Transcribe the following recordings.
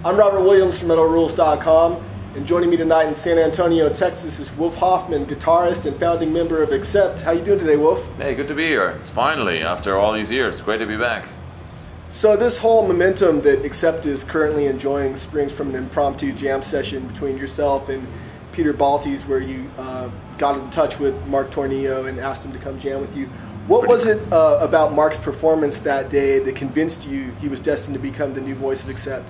I'm Robert Williams from MetalRules.com, and joining me tonight in San Antonio, Texas is Wolf Hoffmann, guitarist and founding member of ACCEPT. How you doing today, Wolf? Hey, good to be here. It's finally, after all these years, it's great to be back. So this whole momentum that ACCEPT is currently enjoying springs from an impromptu jam session between yourself and Peter Baltes, where you got in touch with Mark Tremonti and asked him to come jam with you. What was it about Mark's performance that day that convinced you he was destined to become the new voice of ACCEPT?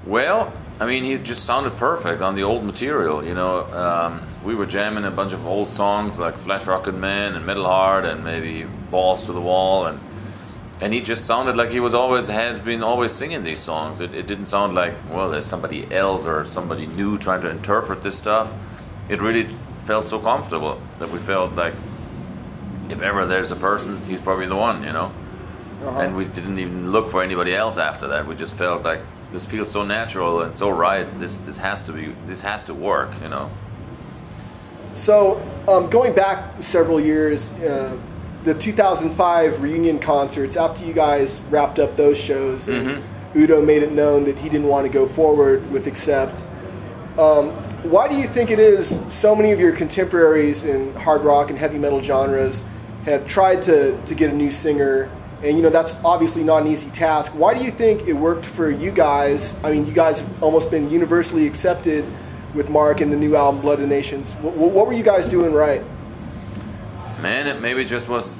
Well, I mean, he just sounded perfect on the old material, you know. We were jamming a bunch of old songs like Flash Rocket Man and Metal Heart and maybe Balls to the Wall, and he just sounded like he was has been always singing these songs. It didn't sound like, well, there's somebody else or somebody new trying to interpret this stuff. It really felt so comfortable that we felt like if ever there's a person, he's probably the one, you know. And we didn't even look for anybody else after that. We just felt like this feels so natural and so right. This has to work, you know. So going back several years, the 2005 reunion concerts, after you guys wrapped up those shows, and Udo made it known that he didn't want to go forward with ACCEPT. Why do you think it is so many of your contemporaries in hard rock and heavy metal genres have tried to get a new singer? And, you know, that's obviously not an easy task. Why do you think it worked for you guys? I mean, you guys have almost been universally accepted with Mark and the new album, Blood of the Nations. What were you guys doing right? Man, it maybe just was,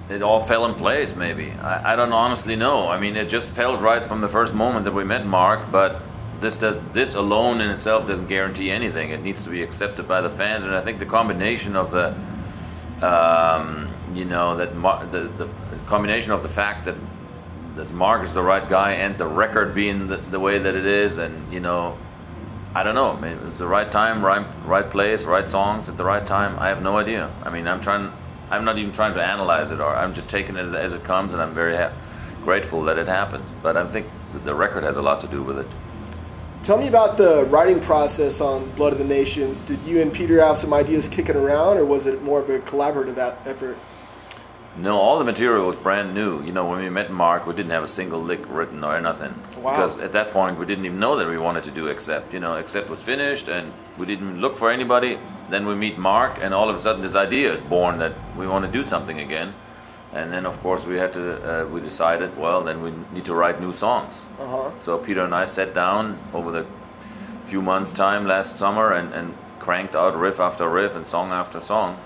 it all fell in place, maybe. I don't honestly know. I mean, it just felt right from the first moment that we met Mark, but this alone in itself doesn't guarantee anything. It needs to be accepted by the fans, and I think the combination of the, you know, the combination of the fact that Mark is the right guy and the record being the way that it is, and, you know, I don't know, maybe it's the right time, right place, right songs at the right time. I have no idea. I mean, I'm not even trying to analyze it, or I'm just taking it as it comes, and I'm very grateful that it happened. But I think that the record has a lot to do with it. Tell me about the writing process on Blood of the Nations. Did you and Peter have some ideas kicking around, or was it more of a collaborative effort? No, all the material was brand new. You know, when we met Mark, we didn't have a single lick written or nothing. Wow. Because at that point, we didn't even know that we wanted to do ACCEPT. You know, ACCEPT was finished, and we didn't look for anybody. Then we meet Mark, and all of a sudden this idea is born that we want to do something again. And then, of course, we had to. We decided, well, then we need to write new songs. So Peter and I sat down over the few months' time last summer and cranked out riff after riff and song after song.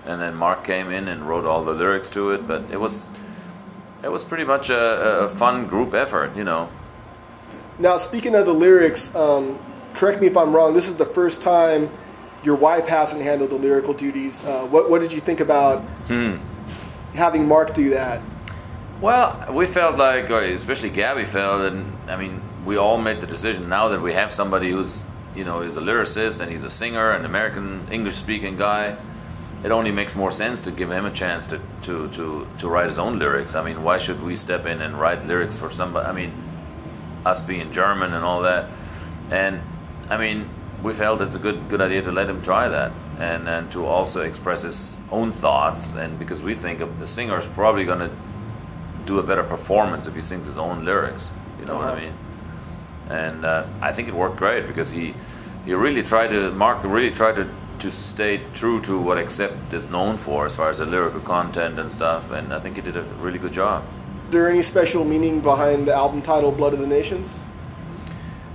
And then Mark came in and wrote all the lyrics to it. But it was pretty much a fun group effort, you know. Now, speaking of the lyrics, correct me if I'm wrong. This is the first time your wife hasn't handled the lyrical duties. What did you think about having Mark do that? Well, we felt like, or especially Gabby felt, and I mean, we all made the decision now that we have somebody who's, you know, is a lyricist and he's a singer, an American English-speaking guy. It only makes more sense to give him a chance to write his own lyrics. I mean, why should we step in and write lyrics for somebody? I mean, us being German and all that. And I mean, we felt it's a good idea to let him try that, and to also express his own thoughts. And because we think of the singer is probably going to do a better performance if he sings his own lyrics. You know what I mean? And I think it worked great because Mark really tried to stay true to what ACCEPT is known for as far as the lyrical content and stuff, and I think he did a really good job. Is there any special meaning behind the album title, Blood of the Nations?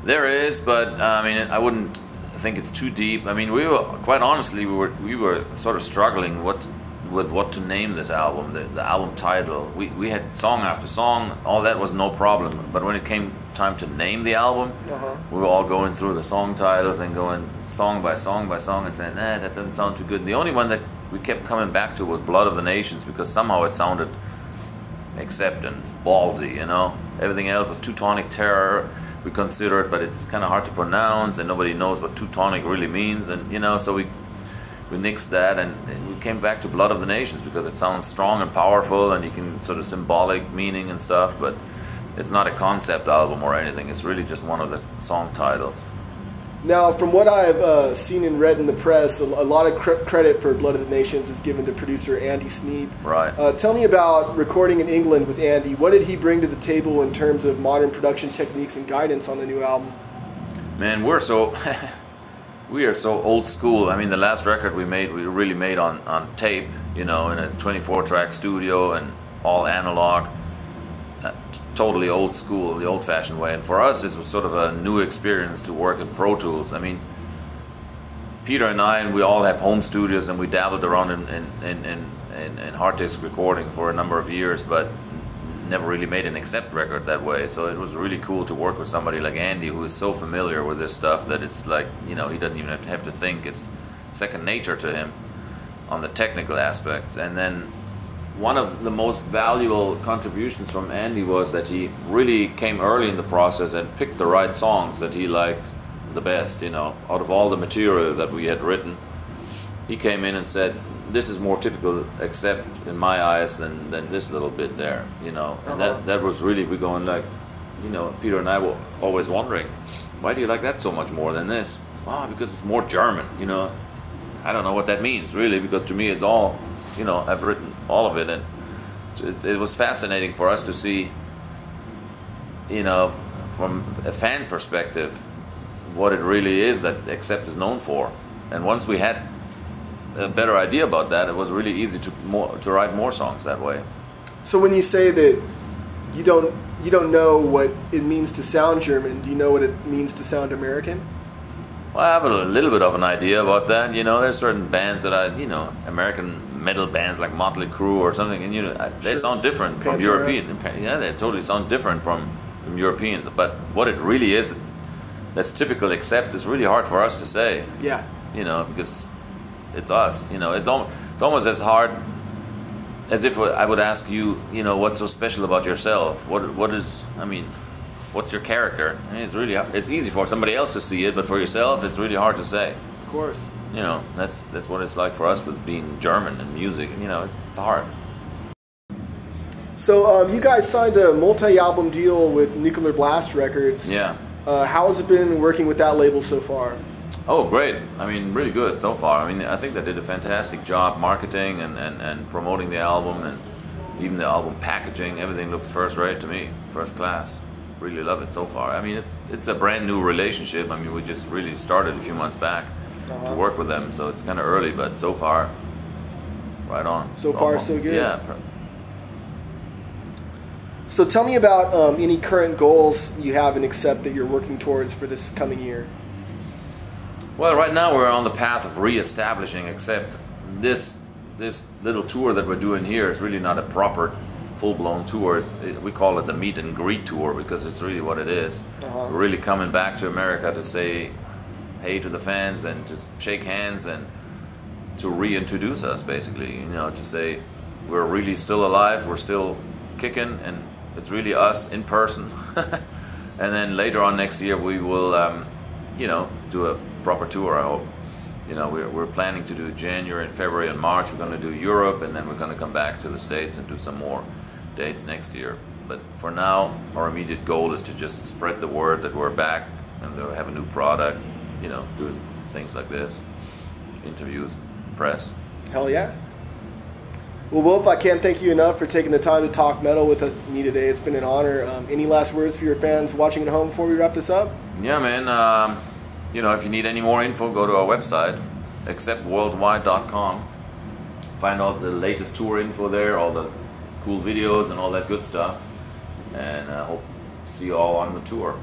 There is, but I mean, I wouldn't think it's too deep. I mean, we were sort of struggling with what to name this album, the album title. We had song after song, all that was no problem, but when it came time to name the album, we were all going through the song titles and going song by song by song and saying, nah, that doesn't sound too good. And the only one that we kept coming back to was Blood of the Nations, because somehow it sounded ACCEPT and ballsy, you know. Everything else was Teutonic Terror, we consider it, but it's kind of hard to pronounce, and nobody knows what Teutonic really means, and, you know, so we nixed that, and we came back to Blood of the Nations because it sounds strong and powerful, and you can sort of symbolic meaning and stuff, but it's not a concept album or anything. It's really just one of the song titles. Now, from what I've seen and read in the press, a lot of credit for Blood of the Nations is given to producer Andy Sneap. Right. Tell me about recording in England with Andy. What did he bring to the table in terms of modern production techniques and guidance on the new album? Man, we are so old school. I mean, the last record we really made on tape, you know, in a 24-track studio and all analog. Totally old school, the old-fashioned way. And for us, this was sort of a new experience to work in Pro Tools. I mean, Peter and I, and we all have home studios, and we dabbled around in hard disk recording for a number of years, but never really made an ACCEPT record that way. So it was really cool to work with somebody like Andy, who is so familiar with this stuff that it's like, you know, he doesn't even have to think. It's second nature to him on the technical aspects. And then one of the most valuable contributions from Andy was that he really came early in the process and picked the right songs that he liked the best, you know, out of all the material that we had written. He came in and said, this is more typical ACCEPT in my eyes than this little bit there, you know. And that was really, we going like, you know, Peter and I were always wondering, why do you like that so much more than this? Oh, because it's more German, you know. I don't know what that means, really, because to me it's all, you know, I've written all of it, and it was fascinating for us to see, you know, from a fan perspective, what it really is that ACCEPT is known for. And once we had a better idea about that, it was really easy to write more songs that way. So when you say that you don't know what it means to sound German, do you know what it means to sound American? Well, I have a little bit of an idea about that. You know, there's certain bands that you know, American metal bands like Motley Crue or something, and you know, they sound different from European. Yeah, they totally sound different from Europeans. But what it really is, that's typical ACCEPT, is really hard for us to say. Yeah. You know, because it's us. You know, it's almost as hard as if I would ask you, you know, what's so special about yourself? What is? I mean, what's your character? I mean, it's easy for somebody else to see it, but for yourself, it's really hard to say. Of course. You know, that's what it's like for us with being German and music. You know, it's hard. So you guys signed a multi-album deal with Nuclear Blast Records. Yeah. How has it been working with that label so far? Oh, great. I mean, really good so far. I mean, I think they did a fantastic job marketing and promoting the album, and even the album packaging. Everything looks first rate to me, first class. Really love it so far. I mean, it's a brand new relationship. I mean, we just really started a few months back to work with them, so it's kind of early, but so far, right on. So far, so good. Yeah. So tell me about any current goals you have in ACCEPT that you're working towards for this coming year. Well, right now we're on the path of re-establishing ACCEPT. This little tour that we're doing here is really not a proper full-blown tour. We call it the meet and greet tour because it's really what it is. We're really coming back to America to say hey to the fans and to shake hands and to reintroduce us, basically. You know, to say we're really still alive, we're still kicking, and it's really us in person. And then later on next year we will, you know, do a proper tour, I hope. You know, we're planning to do January and February and March. We're going to do Europe, and then we're going to come back to the States and do some more dates next year. But for now, our immediate goal is to just spread the word that we're back and to have a new product, you know, doing things like this, interviews, press. Hell yeah. Well, Wolf, I can't thank you enough for taking the time to talk metal with me today. It's been an honor. Any last words for your fans watching at home before we wrap this up? Yeah, man. You know, if you need any more info, go to our website, acceptworldwide.com. Find out the latest tour info there, all the cool videos and all that good stuff. And I hope to see you all on the tour.